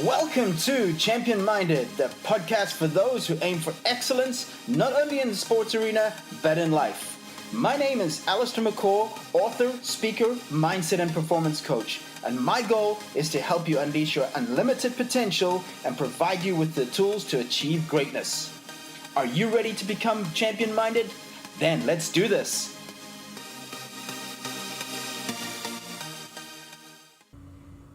Welcome to Champion Minded, the podcast for those who aim for excellence, not only in the sports arena, but in life. My name is Allistair, author, speaker, mindset and performance coach. And my goal is to help you unleash your unlimited potential and provide you with the tools to achieve greatness. Are you ready to become champion minded? Then let's do this.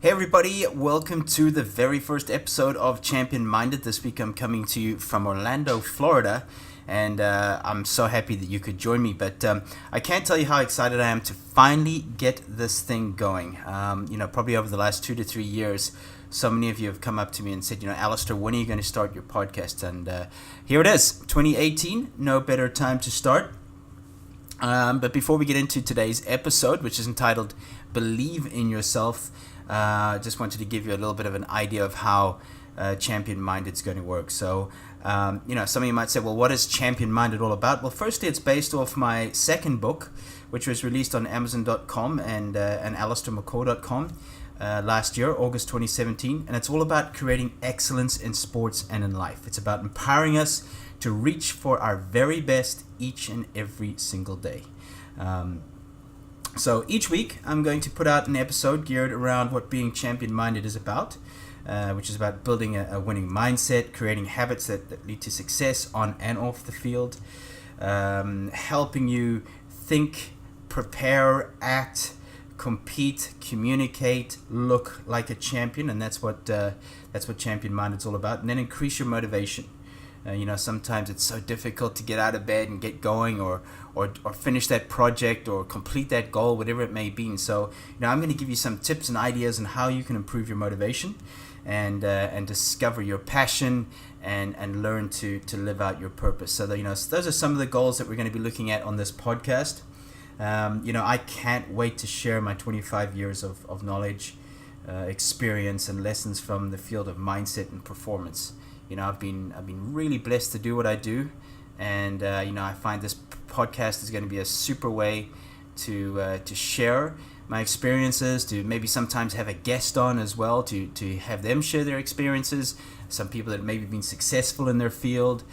Hey everybody, welcome to the very first episode of Champion Minded. This week I'm coming to you from Orlando, Florida, and I'm so happy that you could join me. But I can't tell you how excited I am to finally get this thing going. Probably over the last 2 to 3 years, so many of you have come up to me and said, Allistair, when are you going to start your podcast? And here it is, 2018, no better time to start. But before we get into today's episode, which is entitled Believe in Yourself, just wanted to give you a little bit of an idea of how Champion Minded is going to work. So, some of you might say, well, what is Champion Minded all about? Well, firstly, it's based off my second book, which was released on Amazon.com and AllistairMcCaw.com last year, August 2017. And it's all about creating excellence in sports and in life. It's about empowering us to reach for our very best each and every single day. So each week, I'm going to put out an episode geared around what being champion-minded is about, which is about building a winning mindset, creating habits that lead to success on and off the field, helping you think, prepare, act, compete, communicate, look like a champion, and that's what champion-minded is all about, and then increase your motivation. Sometimes it's so difficult to get out of bed and get going or finish that project or complete that goal, whatever it may be. And so, I'm going to give you some tips and ideas on how you can improve your motivation and discover your passion and learn to live out your purpose. So, those are some of the goals that we're going to be looking at on this podcast. I can't wait to share my 25 years of knowledge, experience, and lessons from the field of mindset and performance. I've been really blessed to do what I do, and I find this podcast is going to be a super way to share my experiences, to maybe sometimes have a guest on as well, to have them share their experiences. Some people that maybe been successful in their field,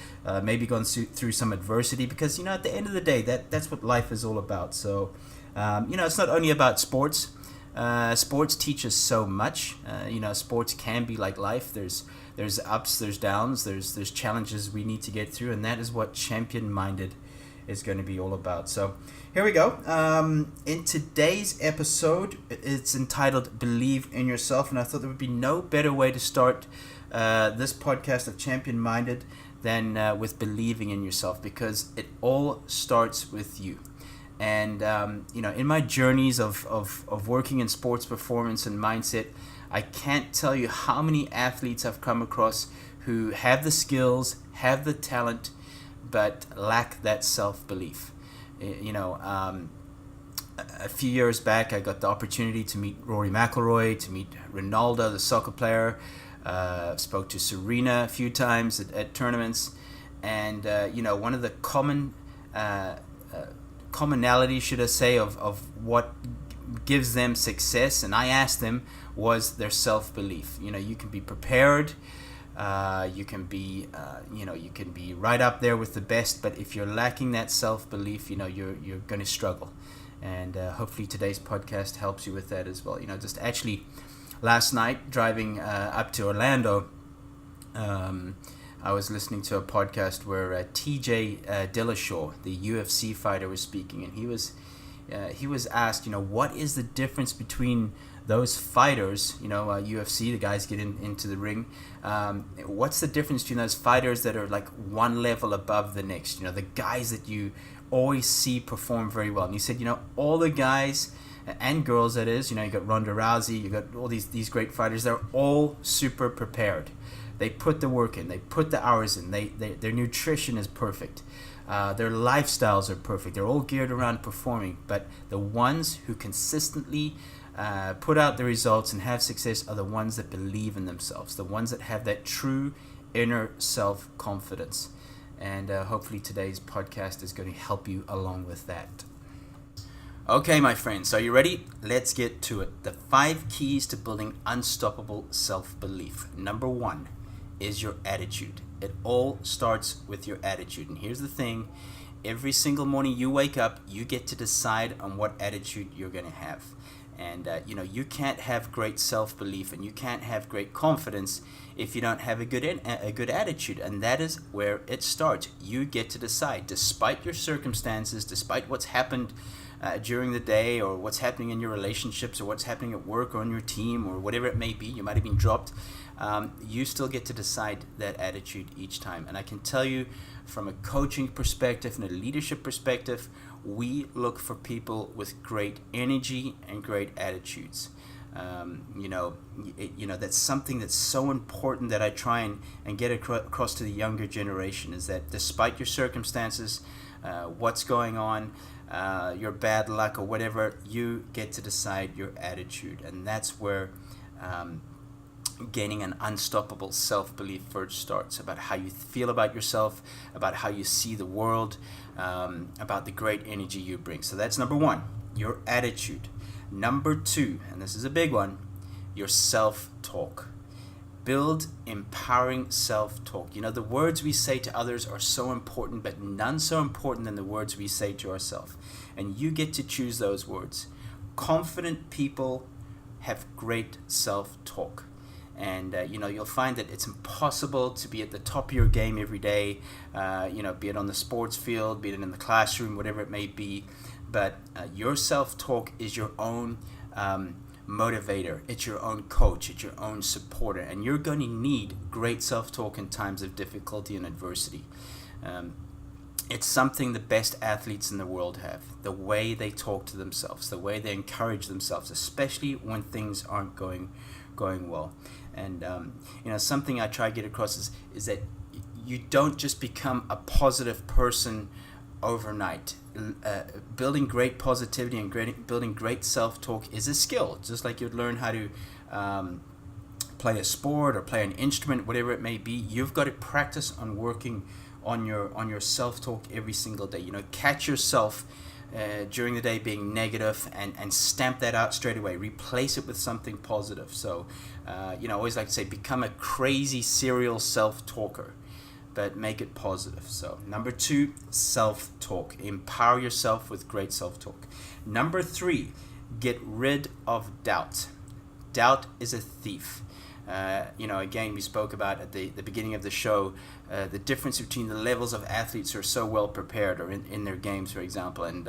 maybe gone through some adversity, because at the end of the day, that's what life is all about. So it's not only about sports. Sports teaches so much. Sports can be like life. There's ups, there's downs, there's challenges we need to get through, and that is what Champion Minded is going to be all about. So here we go. In today's episode, it's entitled Believe in Yourself, and I thought there would be no better way to start this podcast of Champion Minded than with believing in yourself, because it all starts with you. And in my journeys of working in sports performance and mindset, I can't tell you how many athletes I've come across who have the skills, have the talent, but lack that self-belief. A few years back, I got the opportunity to meet Rory McIlroy, to meet Ronaldo, the soccer player. Spoke to Serena a few times at tournaments, and one of the commonality, should I say, of what gives them success, and I asked them, was their self-belief. You can be prepared, you can be right up there with the best, but if you're lacking that self-belief, you're going to struggle. And hopefully today's podcast helps you with that as well. Just actually last night driving up to Orlando, I was listening to a podcast where TJ Dillashaw, the UFC fighter, was speaking, and he was asked, what is the difference between those fighters, UFC, the guys get into the ring, what's the difference between those fighters that are like one level above the next, the guys that you always see perform very well? And he said, all the guys and girls, that is, you got Ronda Rousey, you got all these great fighters, they're all super prepared. They put the work in, they put the hours in, their nutrition is perfect. Their lifestyles are perfect. They're all geared around performing. But the ones who consistently put out the results and have success are the ones that believe in themselves, the ones that have that true inner self-confidence. And hopefully today's podcast is going to help you along with that. Okay, my friends, are you ready? Let's get to it. The 5 keys to building unstoppable self-belief. Number 1 is your attitude. It all starts with your attitude. And here's the thing. Every single morning you wake up, you get to decide on what attitude you're going to have. And you can't have great self-belief and you can't have great confidence if you don't have a good attitude. And that is where it starts. You get to decide, despite your circumstances, despite what's happened during the day, or what's happening in your relationships, or what's happening at work or on your team, or whatever it may be. You might have been dropped. You still get to decide that attitude each time. And I can tell you, from a coaching perspective and a leadership perspective, we look for people with great energy and great attitudes. That's something that's so important that I try and get across to the younger generation, is that despite your circumstances, what's going on, your bad luck or whatever, you get to decide your attitude. And that's where gaining an unstoppable self-belief first starts, about how you feel about yourself, about how you see the world, about the great energy you bring. So that's number 1, your attitude. Number 2, and this is a big one, your self-talk. Build empowering self-talk. The words we say to others are so important, but none so important than the words we say to ourselves. And you get to choose those words. Confident people have great self-talk. And you'll find that it's impossible to be at the top of your game every day, be it on the sports field, be it in the classroom, whatever it may be. But your self-talk is your own motivator. It's your own coach. It's your own supporter. And you're going to need great self-talk in times of difficulty and adversity. It's something the best athletes in the world have. The way they talk to themselves, the way they encourage themselves, especially when things aren't going well. And something I try to get across is that you don't just become a positive person overnight. Building great positivity and building great self-talk is a skill, just like you'd learn how to play a sport or play an instrument, whatever it may be. You've got to practice on working on your self-talk every single day. Catch yourself during the day being negative and stamp that out straight away. Replace it with something positive. So I always like to say, become a crazy serial self-talker, but make it positive. So number 2, self-talk. Empower yourself with great self-talk. Number 3, get rid of doubt. Doubt is a thief. Again, we spoke about at the beginning of the show, the difference between the levels of athletes who are so well prepared or in their games, for example. And,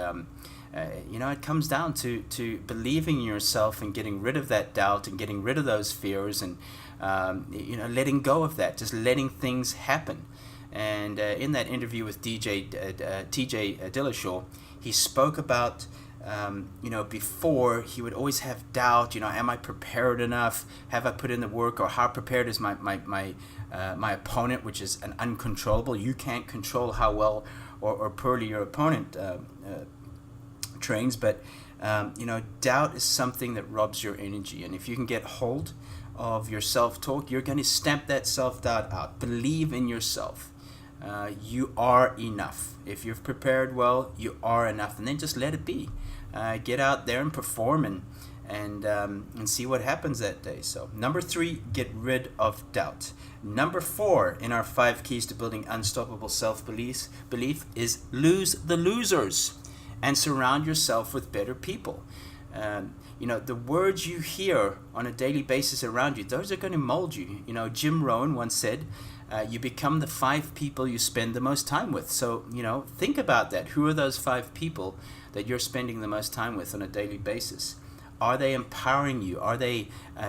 it comes down to believing in yourself and getting rid of that doubt and getting rid of those fears and, letting go of that, just letting things happen. And in that interview with TJ Dillashaw, he spoke about before he would always have doubt, am I prepared enough? Have I put in the work? Or how prepared is my opponent, which is an uncontrollable. You can't control how well or poorly your opponent trains, but doubt is something that robs your energy. And if you can get hold of your self-talk, you're going to stamp that self-doubt out. Believe in yourself. You are enough. If you've prepared well, you are enough. And then just let it be. Get out there and perform and see what happens that day. So number 3, get rid of doubt. Number 4 in our 5 keys to building unstoppable self-belief is lose the losers and surround yourself with better people. The words you hear on a daily basis around you, those are going to mold you. Jim Rohn once said, you become the 5 people you spend the most time with. So, think about that. Who are those 5 people that you're spending the most time with on a daily basis? Are they empowering you? Are they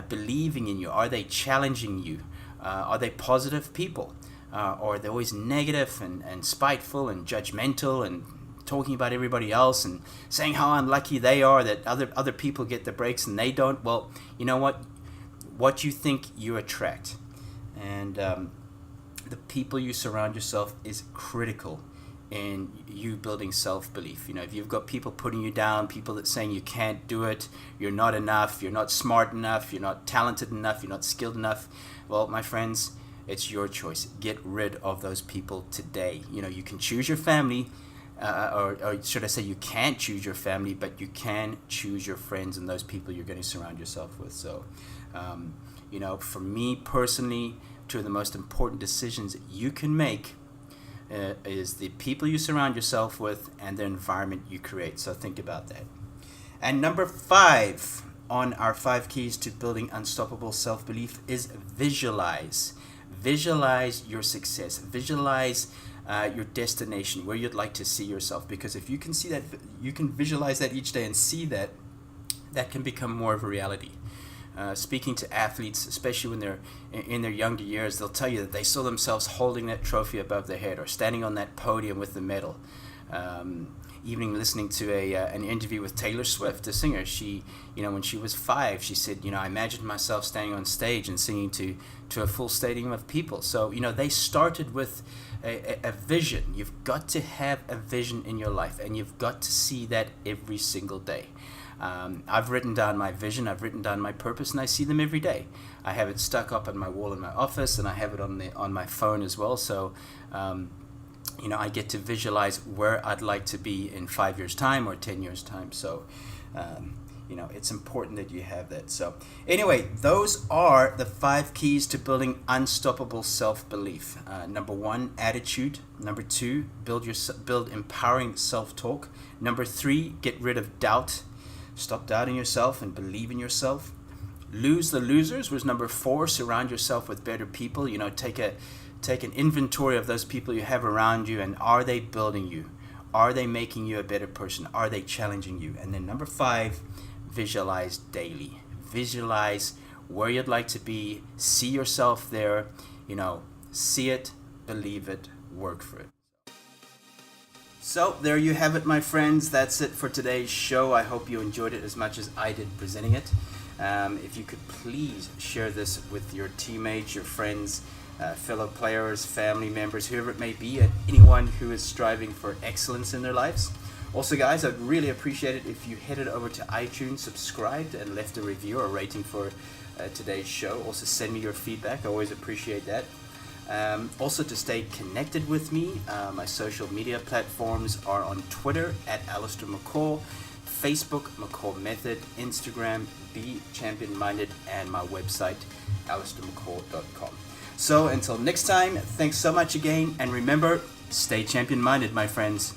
believing in you? Are they challenging you? Are they positive people? Or are they always negative and spiteful and judgmental and talking about everybody else and saying how unlucky they are that other people get the breaks and they don't? Well, you know what? What you think, you attract. And the people you surround yourself is critical in you building self-belief. If you've got people putting you down, people that saying you can't do it, you're not enough, you're not smart enough, you're not talented enough, you're not skilled enough, well, my friends, it's your choice. Get rid of those people today. You can choose your family, or should I say you can't choose your family, but you can choose your friends and those people you're going to surround yourself with. So, for me personally, two of the most important decisions you can make is the people you surround yourself with and the environment you create. So think about that. And number 5 on our 5 keys to building unstoppable self-belief is visualize. Visualize your success. Visualize your destination, where you'd like to see yourself. Because if you can see that, you can visualize that each day and see that, that can become more of a reality. Speaking to athletes, especially when they're in their younger years, they'll tell you that they saw themselves holding that trophy above their head or standing on that podium with the medal. Even listening to an interview with Taylor Swift, the singer, she, when she was 5, she said, I imagined myself standing on stage and singing to a full stadium of people. So, they started with a vision. You've got to have a vision in your life, and you've got to see that every single day. I've written down my vision, I've written down my purpose, and I see them every day. I have it stuck up on my wall in my office, and I have it on my phone as well. So, I get to visualize where I'd like to be in 5 years' time or 10 years' time. So, it's important that you have that. So, anyway, those are the 5 keys to building unstoppable self-belief. Number 1, attitude. Number 2, build empowering self-talk. Number 3, get rid of doubt. Stop doubting yourself and believe in yourself. Lose the losers was number 4. Surround yourself with better people. Take an inventory of those people you have around you, and are they building you? Are they making you a better person? Are they challenging you? And then number 5, visualize daily. Visualize where you'd like to be. See yourself there. See it, believe it, work for it. So there you have it, my friends. That's it for today's show. I hope you enjoyed it as much as I did presenting it. If you could please share this with your teammates, your friends, fellow players, family members, whoever it may be, and anyone who is striving for excellence in their lives. Also, guys, I'd really appreciate it if you headed over to iTunes, subscribed, and left a review or rating for today's show. Also, send me your feedback. I always appreciate that. Also, to stay connected with me, my social media platforms are on Twitter at Allistair McCall, Facebook McCall Method, Instagram Be Champion Minded, and my website allistairmccall.com. So until next time, thanks so much again, and remember, stay champion minded, my friends.